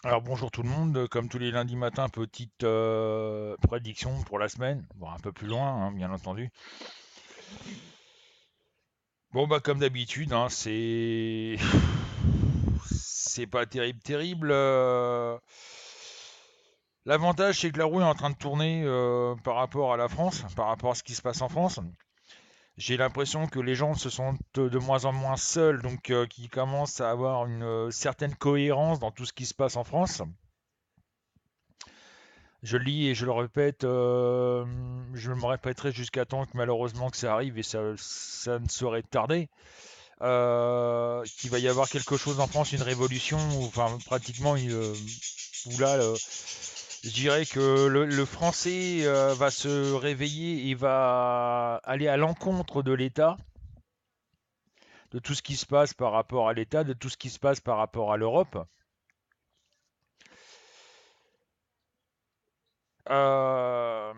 Alors bonjour tout le monde, comme tous les lundis matins, petite prédiction pour la semaine, bon un peu plus loin bien entendu. Bon bah comme d'habitude, c'est pas terrible terrible. L'avantage c'est que la roue est en train de tourner par rapport à la France, par rapport à ce qui se passe en France. J'ai l'impression que les gens se sentent de moins en moins seuls, donc qu'ils commencent à avoir une certaine cohérence dans tout ce qui se passe en France. Je le lis et je le répète, je me répéterai jusqu'à temps que malheureusement que ça arrive et ça ne saurait tarder. Qu'il va y avoir quelque chose en France, une révolution, enfin pratiquement où là, je dirais que le français va se réveiller et va aller à l'encontre de l'État, de tout ce qui se passe par rapport à l'État, de tout ce qui se passe par rapport à l'Europe. Euh,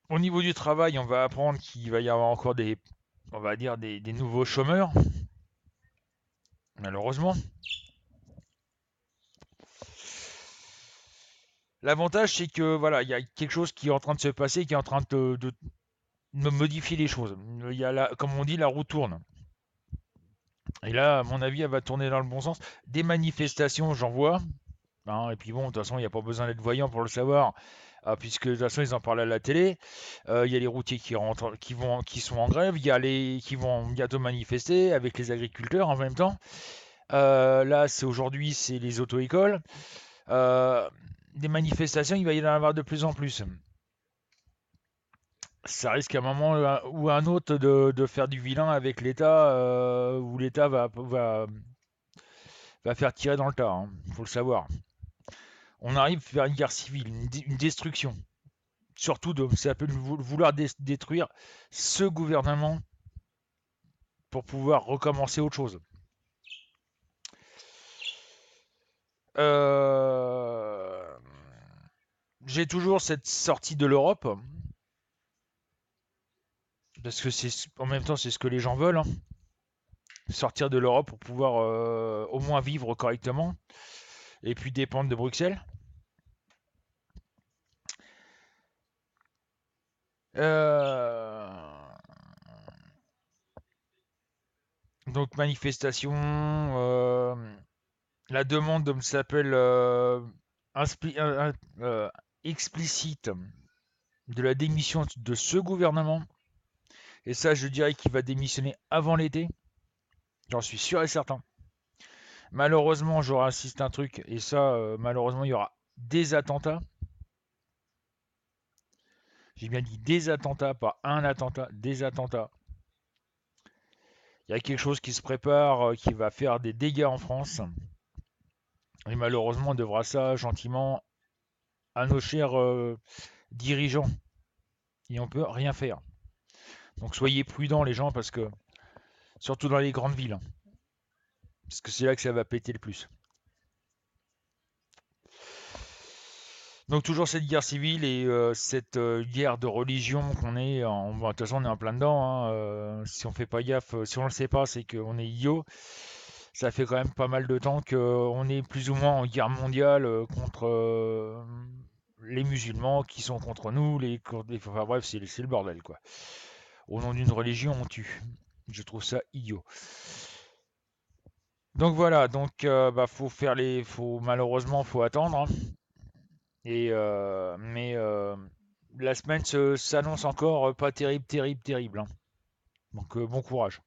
Au niveau du travail, on va apprendre qu'il va y avoir encore on va dire des nouveaux chômeurs, malheureusement. L'avantage, c'est que voilà, il y a quelque chose qui est en train de se passer, qui est en train de modifier les choses. Il y a comme on dit, la roue tourne. Et là, à mon avis, elle va tourner dans le bon sens. Des manifestations, j'en vois. Et puis bon, de toute façon, il n'y a pas besoin d'être voyant pour le savoir, puisque de toute façon, ils en parlent à la télé. Il y a les routiers qui rentrent, qui sont en grève. Il y a les qui vont bientôt manifester avec les agriculteurs en même temps. Là, c'est aujourd'hui, c'est les auto-écoles. Euh, des manifestations, il va y en avoir de plus en plus. Ça risque à un moment ou à un autre de faire du vilain avec l'État, où l'État va faire tirer dans le tas, il faut le savoir. On arrive vers une guerre civile, une destruction. Surtout, ça peut vouloir détruire ce gouvernement pour pouvoir recommencer autre chose. Euh, j'ai toujours cette sortie de l'Europe, parce que en même temps c'est ce que les gens veulent, sortir de l'Europe pour pouvoir au moins vivre correctement et puis dépendre de Bruxelles. Euh, donc manifestation, la demande s'appelle euh, explicite de la démission de ce gouvernement. Et ça, je dirais qu'il va démissionner avant l'été. J'en suis sûr et certain. Malheureusement, j'aurai assisté à un truc, et ça, malheureusement, il y aura des attentats. J'ai bien dit des attentats, pas un attentat, des attentats. Il y a quelque chose qui se prépare, qui va faire des dégâts en France. Et malheureusement, on devra ça gentiment à nos chers dirigeants. Et on peut rien faire. Donc soyez prudents les gens, parce que surtout dans les grandes villes, parce que c'est là que ça va péter le plus. Donc toujours cette guerre civile et cette guerre de religion qu'on est de toute façon on est en plein dedans, si on fait pas gaffe, si on le sait pas, c'est qu'on est idiot. Ça fait quand même pas mal de temps qu'on est plus ou moins en guerre mondiale contre les musulmans qui sont contre nous, enfin bref, c'est le bordel quoi. Au nom d'une religion, on tue. Je trouve ça idiot. Donc voilà, donc faut faire malheureusement faut attendre, mais la semaine s'annonce encore pas terrible, terrible, terrible, Donc bon courage.